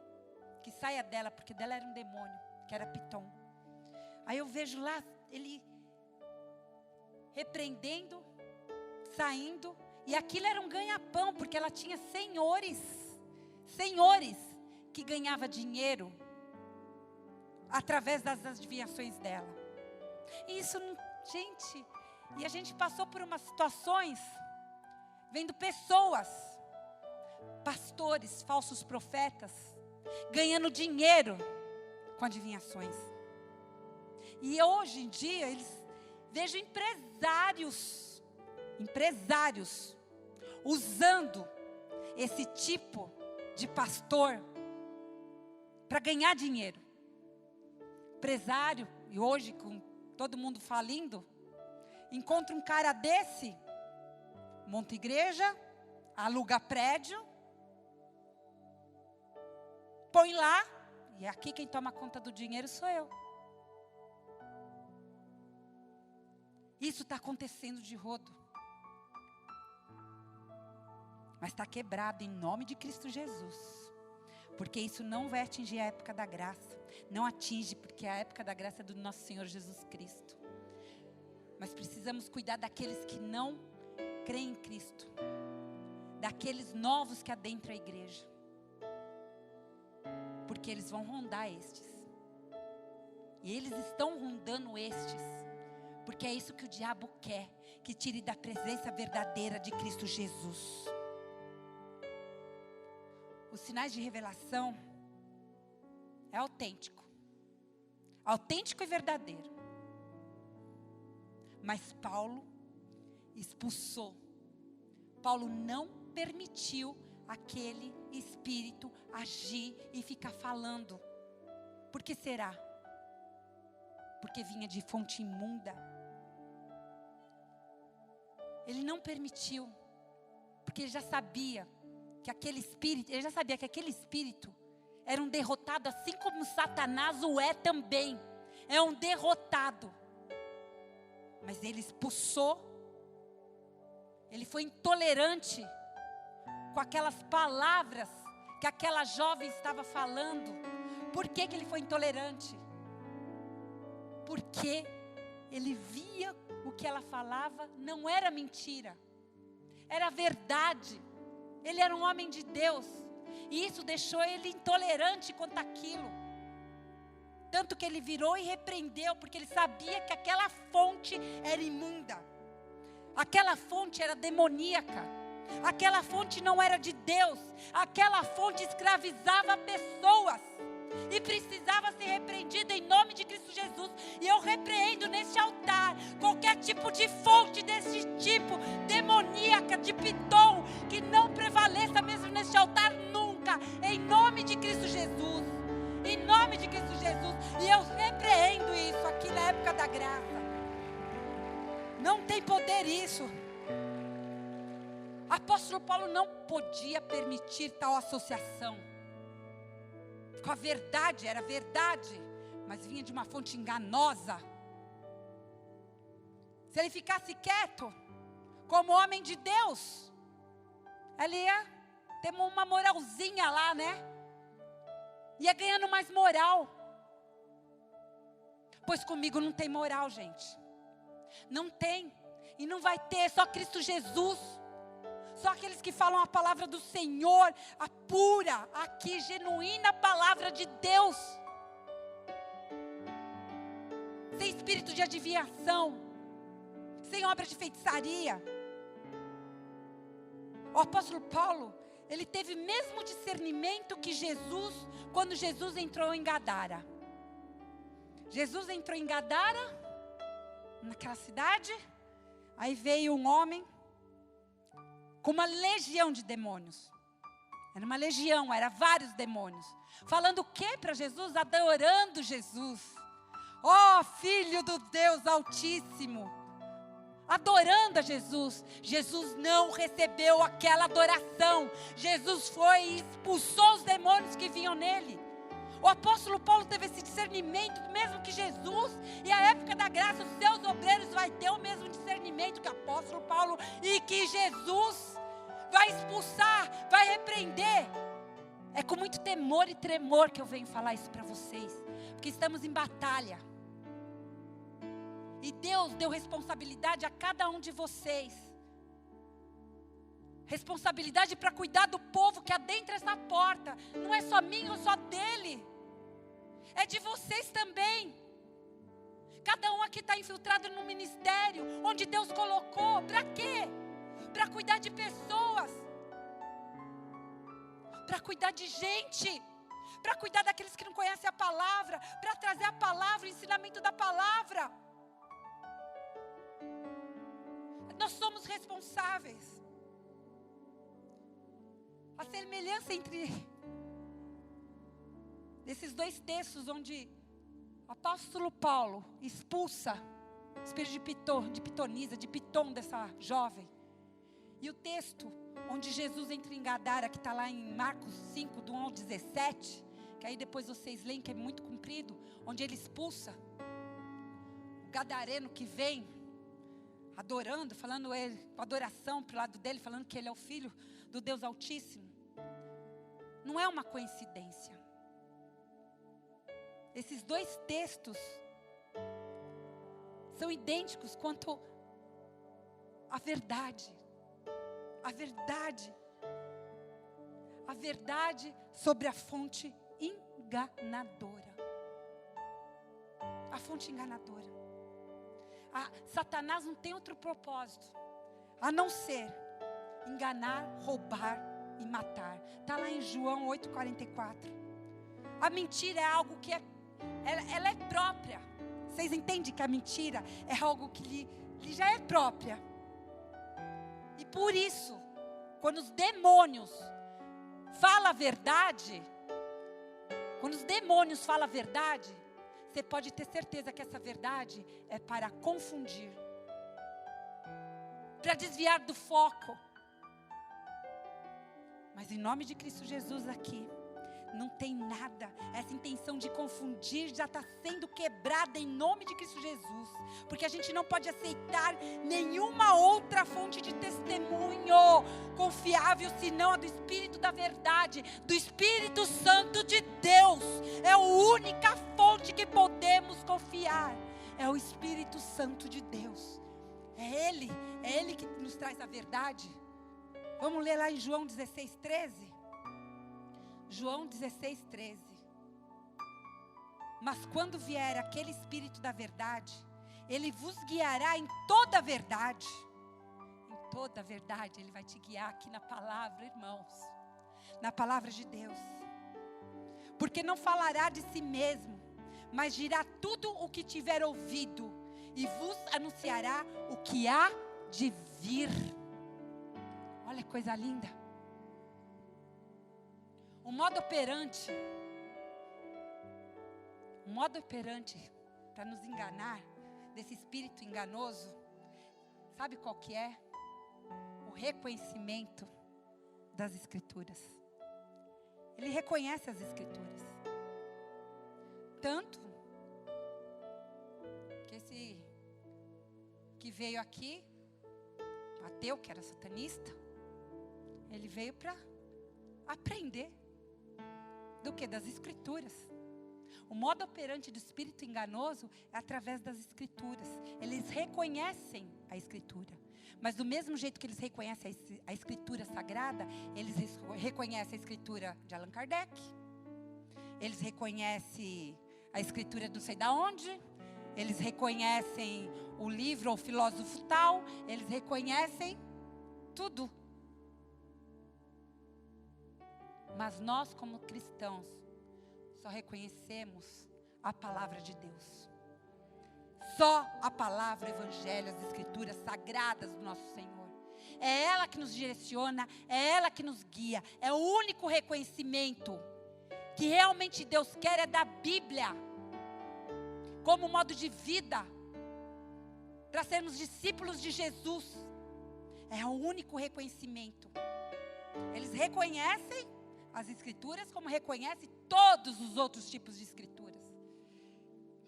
Que saia dela, porque dela era um demônio, que era Pitom. Aí eu vejo lá ele repreendendo, saindo. E aquilo era um ganha-pão, porque ela tinha senhores que ganhavam dinheiro através das adivinhações dela. E isso, gente, e a gente passou por umas situações, vendo pessoas, pastores, falsos profetas, ganhando dinheiro com adivinhações. E hoje em dia, vejo empresários, usando esse tipo de pastor para ganhar dinheiro. Empresário, e hoje com todo mundo falindo, encontra um cara desse, monta igreja, aluga prédio, põe lá, e aqui quem toma conta do dinheiro sou eu. Isso está acontecendo de rodo. Mas está quebrado em nome de Cristo Jesus. Porque isso não vai atingir a época da graça. Não atinge, porque a época da graça é do nosso Senhor Jesus Cristo. Mas precisamos cuidar daqueles que não creem em Cristo. Daqueles novos que adentram a igreja. Porque eles vão rondar estes. E eles estão rondando estes. Porque é isso que o diabo quer. que tire da presença verdadeira de Cristo Jesus. Os sinais de revelação é autêntico e verdadeiro. Mas Paulo expulsou. Paulo não permitiu aquele espírito agir e ficar falando. Por que será? Porque vinha de fonte imunda. Ele não permitiu, porque ele já sabia que aquele espírito era um derrotado, assim como Satanás o é também. É um derrotado. Mas ele expulsou. Ele foi intolerante com aquelas palavras que aquela jovem estava falando. Por que ele foi intolerante? Porque ele via o que ela falava não era mentira, era verdade. Ele era um homem de Deus, e isso deixou ele intolerante quanto àquilo. Tanto que ele virou e repreendeu, porque ele sabia que aquela fonte era imunda. Aquela fonte era demoníaca. Aquela fonte não era de Deus. Aquela fonte escravizava pessoas. E precisava ser repreendida em nome de Cristo Jesus. E eu repreendo neste altar qualquer tipo de fonte desse tipo, demoníaca, de piton, que não prevaleça mesmo neste altar nunca. Em nome de Cristo Jesus. Em nome de Cristo Jesus. E eu repreendo isso aqui na época da graça. Não tem poder isso. Apóstolo Paulo não podia permitir tal associação. Com a verdade, era verdade, mas vinha de uma fonte enganosa. Se ele ficasse quieto, como homem de Deus, ele ia ter uma moralzinha lá, né? Ia ganhando mais moral. Pois comigo não tem moral, gente. Não tem. E não vai ter, só Cristo Jesus. Só aqueles que falam a palavra do Senhor, a pura, aqui, genuína palavra de Deus. Sem espírito de adivinhação. Sem obra de feitiçaria. O apóstolo Paulo, ele teve mesmo discernimento que Jesus, quando Jesus entrou em Gadara. Jesus entrou em Gadara, naquela cidade. Aí veio um homem com uma legião de demônios. Era uma legião, era vários demônios. Falando o que para Jesus? Adorando Jesus. Ó, Filho do Deus Altíssimo. Adorando a Jesus. Jesus não recebeu aquela adoração. Jesus foi e expulsou os demônios que vinham nele. O apóstolo Paulo teve esse discernimento, mesmo que Jesus, e a época da graça, os seus obreiros vai ter o mesmo discernimento que o apóstolo Paulo, e que Jesus vai expulsar, vai repreender. É com muito temor e tremor que eu venho falar isso para vocês, porque estamos em batalha. E Deus deu responsabilidade a cada um de vocês. Responsabilidade para cuidar do povo que adentra essa porta. Não é só minha ou só dele. É de vocês também. Cada um aqui está infiltrado no ministério onde Deus colocou. Para quê? Para cuidar de pessoas. Para cuidar de gente. Para cuidar daqueles que não conhecem a palavra. Para trazer a palavra, o ensinamento da palavra. Nós somos responsáveis. A semelhança entre esses dois textos, onde o apóstolo Paulo expulsa o espírito de pitonisa, de pitom dessa jovem. E o texto onde Jesus entra em Gadara, que está lá em Marcos 5, do 1 ao 17, que aí depois vocês leem, que é muito comprido, onde ele expulsa o gadareno que vem adorando, falando adoração para o lado dele, falando que ele é o Filho do Deus Altíssimo. Não é uma coincidência. Esses dois textos são idênticos quanto à verdade. A verdade. A verdade sobre a fonte enganadora. A fonte enganadora. Satanás não tem outro propósito a não ser enganar, roubar e matar. Está lá em João 8,44. A mentira é algo que ela é própria. Vocês entendem que a mentira é algo que lhe já é própria. E por isso, quando os demônios falam a verdade, você pode ter certeza que essa verdade é para confundir, para desviar do foco. Mas em nome de Cristo Jesus aqui, não tem nada. Essa intenção de confundir já está sendo quebrada em nome de Cristo Jesus. Porque a gente não pode aceitar nenhuma outra fonte de testemunho confiável, senão a do Espírito da verdade, do Espírito Santo de Deus. É a única fonte que podemos confiar. É o Espírito Santo de Deus. É Ele que nos traz a verdade. Vamos ler lá em João 16:13. João 16:13. Mas quando vier aquele Espírito da verdade, Ele vos guiará em toda a verdade. Em toda a verdade, Ele vai te guiar aqui na palavra, irmãos. Na palavra de Deus. Porque não falará de si mesmo, mas dirá tudo o que tiver ouvido, e vos anunciará o que há de vir. Olha que coisa linda. O modo operante para nos enganar, desse espírito enganoso, sabe qual que é? O reconhecimento das Escrituras. Ele reconhece as Escrituras. Tanto que esse que veio aqui, ateu, que era satanista, ele veio para aprender. Do que? Das Escrituras. O modo operante do espírito enganoso é através das Escrituras. Eles reconhecem a Escritura. Mas do mesmo jeito que eles reconhecem a Escritura sagrada, eles reconhecem a Escritura de Allan Kardec. Eles reconhecem a Escritura não sei da onde. Eles reconhecem o livro ou o filósofo tal. Eles reconhecem tudo. Mas nós, como cristãos, só reconhecemos a palavra de Deus. Só a palavra, o Evangelho, as Escrituras sagradas do nosso Senhor. É ela que nos direciona, é ela que nos guia. É o único reconhecimento que realmente Deus quer é da Bíblia, como modo de vida, para sermos discípulos de Jesus. É o único reconhecimento. Eles reconhecem as Escrituras, como reconhece todos os outros tipos de Escrituras,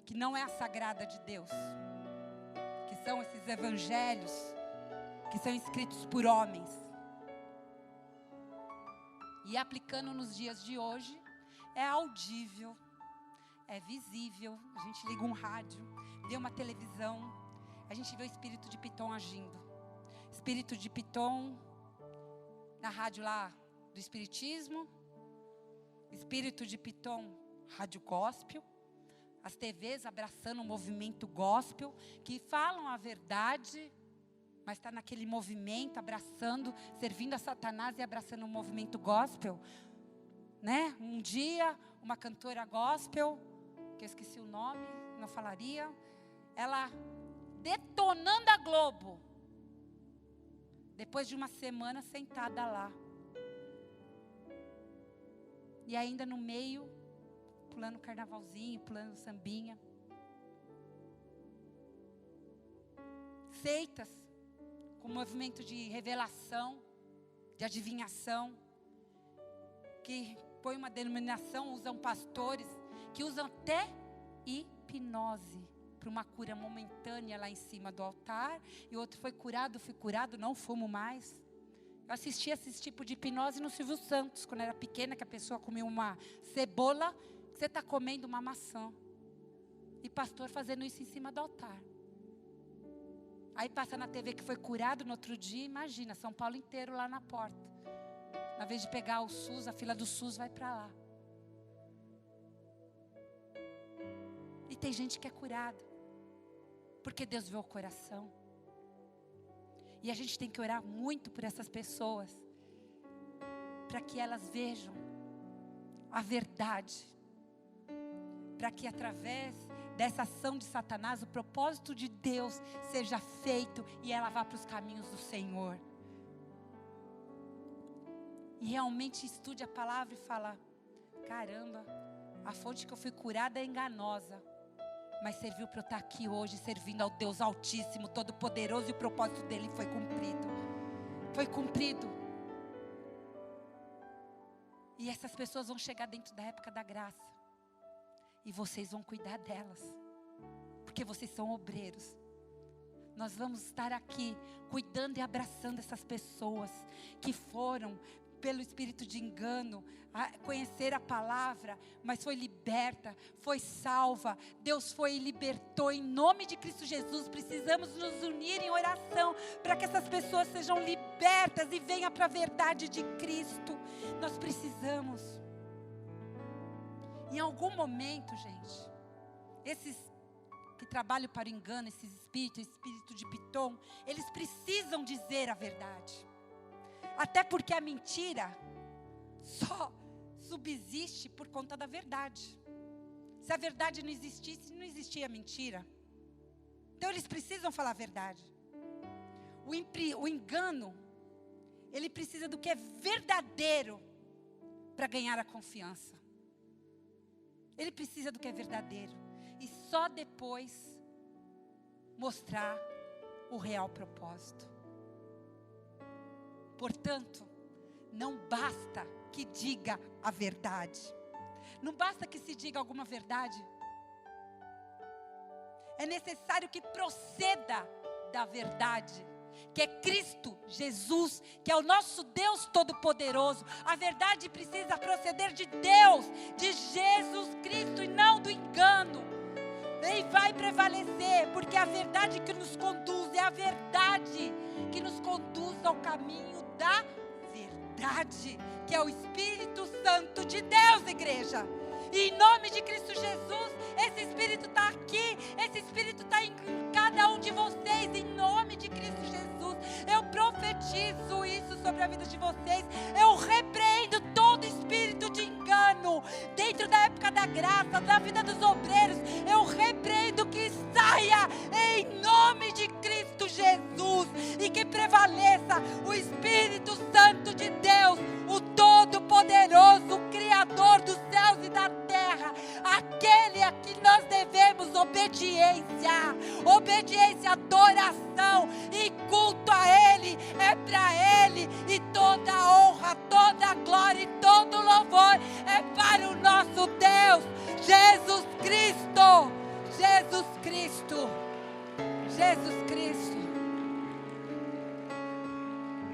que não é a sagrada de Deus, que são esses evangelhos, que são escritos por homens. E aplicando nos dias de hoje, é audível, é visível. A gente liga um rádio, vê uma televisão, a gente vê o espírito de Piton agindo. Espírito de Piton na rádio lá do Espiritismo, espírito de Piton, rádio gospel, as TVs abraçando o movimento gospel, que falam a verdade, mas está naquele movimento, abraçando, servindo a Satanás e abraçando o movimento gospel, né? Um dia, uma cantora gospel, que eu esqueci o nome, não falaria, ela detonando a Globo, depois de uma semana sentada lá, e ainda no meio, pulando carnavalzinho, pulando sambinha. Seitas, com movimento de revelação, de adivinhação, que põe uma denominação, usam pastores, que usam até hipnose, para uma cura momentânea lá em cima do altar, e outro foi curado, fui curado, não fumo mais. Eu assistia esse tipo de hipnose no Silvio Santos, quando era pequena, que a pessoa comia uma cebola, você está comendo uma maçã. E pastor fazendo isso em cima do altar. Aí passa na TV que foi curado no outro dia, imagina, São Paulo inteiro lá na porta. Na vez de pegar o SUS, a fila do SUS vai para lá. E tem gente que é curada. Porque Deus vê o coração. E a gente tem que orar muito por essas pessoas, para que elas vejam a verdade, para que através dessa ação de Satanás, o propósito de Deus seja feito e ela vá para os caminhos do Senhor. E realmente estude a palavra e fala: caramba, a fonte que eu fui curada é enganosa, mas serviu para eu estar aqui hoje, servindo ao Deus Altíssimo, Todo-Poderoso, e o propósito dele foi cumprido. Foi cumprido. E essas pessoas vão chegar dentro da época da graça. E vocês vão cuidar delas. Porque vocês são obreiros. Nós vamos estar aqui cuidando e abraçando essas pessoas que foram, pelo espírito de engano, a conhecer a palavra, mas foi liberta, foi salva. Deus foi e libertou em nome de Cristo Jesus. Precisamos nos unir em oração para que essas pessoas sejam libertas e venham para a verdade de Cristo. Nós precisamos. Em algum momento, gente, esses que trabalham para o engano, esses espíritos, espírito de Pitom, eles precisam dizer a verdade. Até porque a mentira só subsiste por conta da verdade. Se a verdade não existisse, não existia mentira. Então eles precisam falar a verdade. O engano, ele precisa do que é verdadeiro para ganhar a confiança. Ele precisa do que é verdadeiro. E só depois mostrar o real propósito. Portanto, não basta que diga a verdade. Não basta que se diga alguma verdade. É necessário que proceda da verdade, que é Cristo Jesus, que é o nosso Deus Todo-Poderoso. A verdade precisa proceder de Deus, de Jesus Cristo, e não do engano. E vai prevalecer, porque a verdade que nos conduz, é a verdade que nos conduz ao caminho da verdade, que é o Espírito Santo de Deus, igreja. E em nome de Cristo Jesus, esse Espírito está aqui, esse Espírito está em cada um de vocês, em nome de Cristo Jesus. Eu profetizo isso sobre a vida de vocês. Eu repreendo todo espírito de engano dentro da época da graça, da vida dos obreiros. Eu repreendo que saia em nome de Cristo Jesus, e que prevaleça o Espírito Santo de Deus, o Todo-Poderoso, o Criador dos céus e da terra, aquele a que nós devemos obediência, adoração e culto a Ele. É para Ele, e toda a honra, toda a glória e todo o louvor é para o nosso Deus, Jesus Cristo. Jesus Cristo. Jesus Cristo.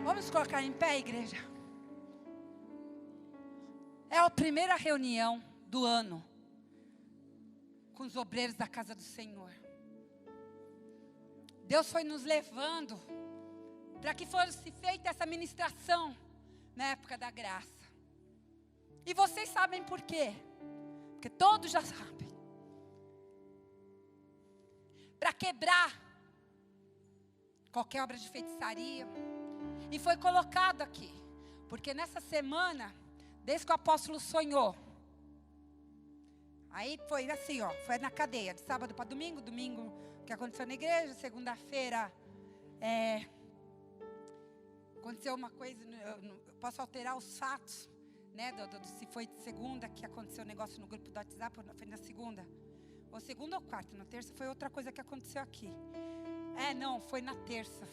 Vamos colocar em pé, igreja. É a primeira reunião do ano com os obreiros da casa do Senhor. Deus foi nos levando para que fosse feita essa ministração na época da graça. E vocês sabem por quê? Porque todos já sabem. Para quebrar qualquer obra de feitiçaria. E foi colocado aqui, porque nessa semana, desde que o apóstolo sonhou, aí foi assim, ó, foi na cadeia, de sábado para domingo, o que aconteceu na igreja, segunda-feira, aconteceu uma coisa, eu posso alterar os fatos, né, se foi de segunda que aconteceu o negócio no grupo do WhatsApp, ou foi na segunda ou quarta, na terça foi outra coisa que aconteceu aqui. Não, foi na terça.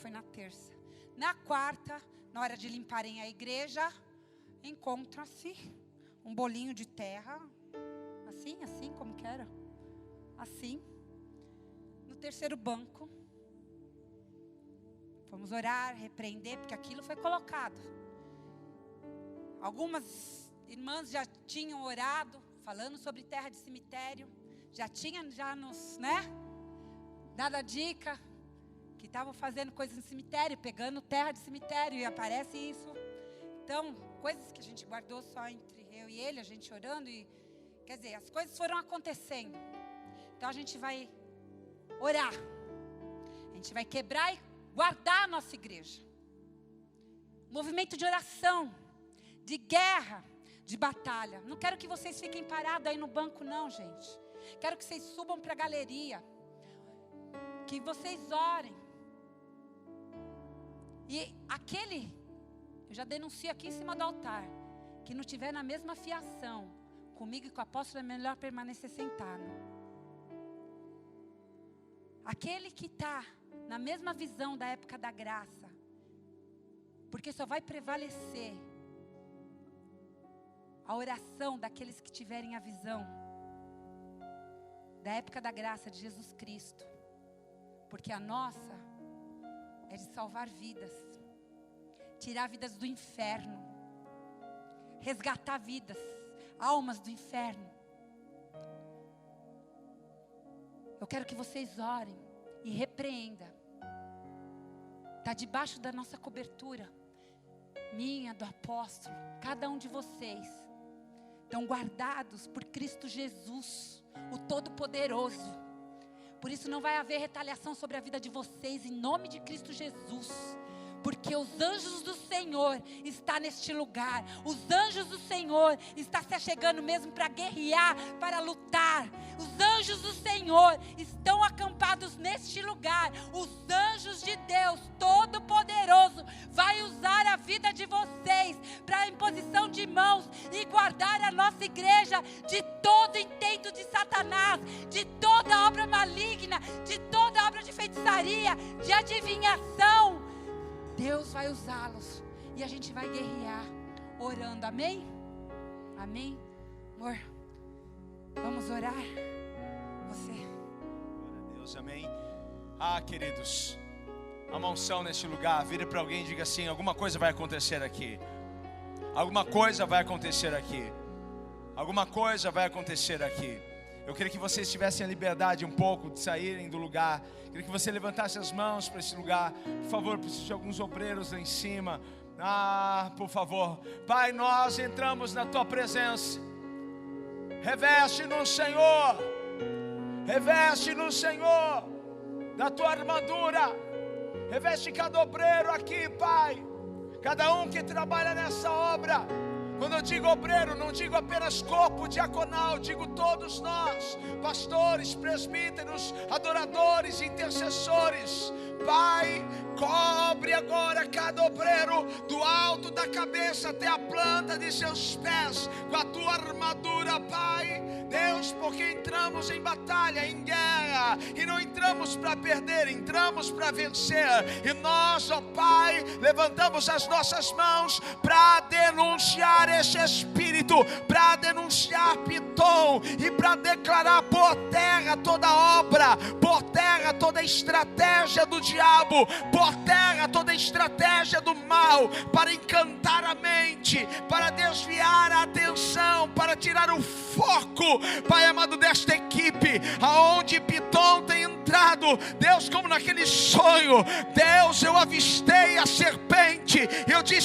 Na quarta, na hora de limparem a igreja, encontra-se um bolinho de terra, assim, como que era? Assim, no terceiro banco. Vamos orar, repreender, porque aquilo foi colocado. Algumas irmãs já tinham orado, falando sobre terra de cemitério, já nos, dado a dica, que estavam fazendo coisas no cemitério, pegando terra de cemitério, e aparece isso. Então, coisas que a gente guardou só entre eu e ele, a gente orando, e quer dizer, as coisas foram acontecendo. Então a gente vai orar A gente vai quebrar e guardar a nossa igreja. Movimento de oração, de guerra, de batalha. Não quero que vocês fiquem parados aí no banco não, gente. Quero que vocês subam para a galeria. Que vocês orem. E aquele, eu já denuncio aqui em cima do altar, que não tiver na mesma fiação comigo e com o apóstolo, é melhor permanecer sentado. Aquele que está na mesma visão da época da graça, porque só vai prevalecer a oração daqueles que tiverem a visão da época da graça de Jesus Cristo, porque a nossa é de salvar vidas, tirar vidas do inferno, resgatar vidas, almas do inferno. Eu quero que vocês orem e repreendam. Está debaixo da nossa cobertura, minha, do apóstolo, cada um de vocês estão guardados por Cristo Jesus, o Todo-Poderoso. Por isso não vai haver retaliação sobre a vida de vocês, em nome de Cristo Jesus. Porque os anjos do Senhor estão neste lugar. Os anjos do Senhor estão se achegando mesmo para guerrear, para lutar. Os anjos do Senhor estão acampados neste lugar. Os anjos de Deus Todo-Poderoso vai usar a vida de vocês para a imposição de mãos e guardar a nossa igreja de todo intento de Satanás, de toda obra maligna, de toda obra de feitiçaria, de adivinhação. Deus vai usá-los e a gente vai guerrear orando, amém? Amém? Amor, vamos orar? Você. Glória a Deus, amém? Queridos, há uma unção neste lugar. Vire para alguém e diga assim: alguma coisa vai acontecer aqui. Alguma coisa vai acontecer aqui. Alguma coisa vai acontecer aqui. Eu queria que vocês tivessem a liberdade um pouco de saírem do lugar. Eu queria que você levantasse as mãos para esse lugar. Por favor, preciso de alguns obreiros lá em cima. Por favor. Pai, nós entramos na Tua presença. Reveste-nos, Senhor. Reveste-nos, Senhor, da Tua armadura. Reveste cada obreiro aqui, Pai. Cada um que trabalha nessa obra. Quando eu digo obreiro, não digo apenas corpo diaconal, digo todos nós, pastores, presbíteros, adoradores, intercessores. Pai, cobre agora cada obreiro, do alto da cabeça até a planta de seus pés, com a Tua armadura, Pai. Deus, porque entramos em batalha, em guerra, e não entramos para perder, entramos para vencer. E nós, ó Pai, levantamos as nossas mãos para denunciar esse espírito, para denunciar Pitom e para declarar por terra toda obra, por terra toda estratégia do diabo, por terra toda estratégia do mal, para encantar a mente, para desviar a atenção, para tirar o foco, Pai amado, desta equipe, aonde Pitom tem entrado. Deus, como naquele sonho, Deus, eu avistei a serpente, eu disse: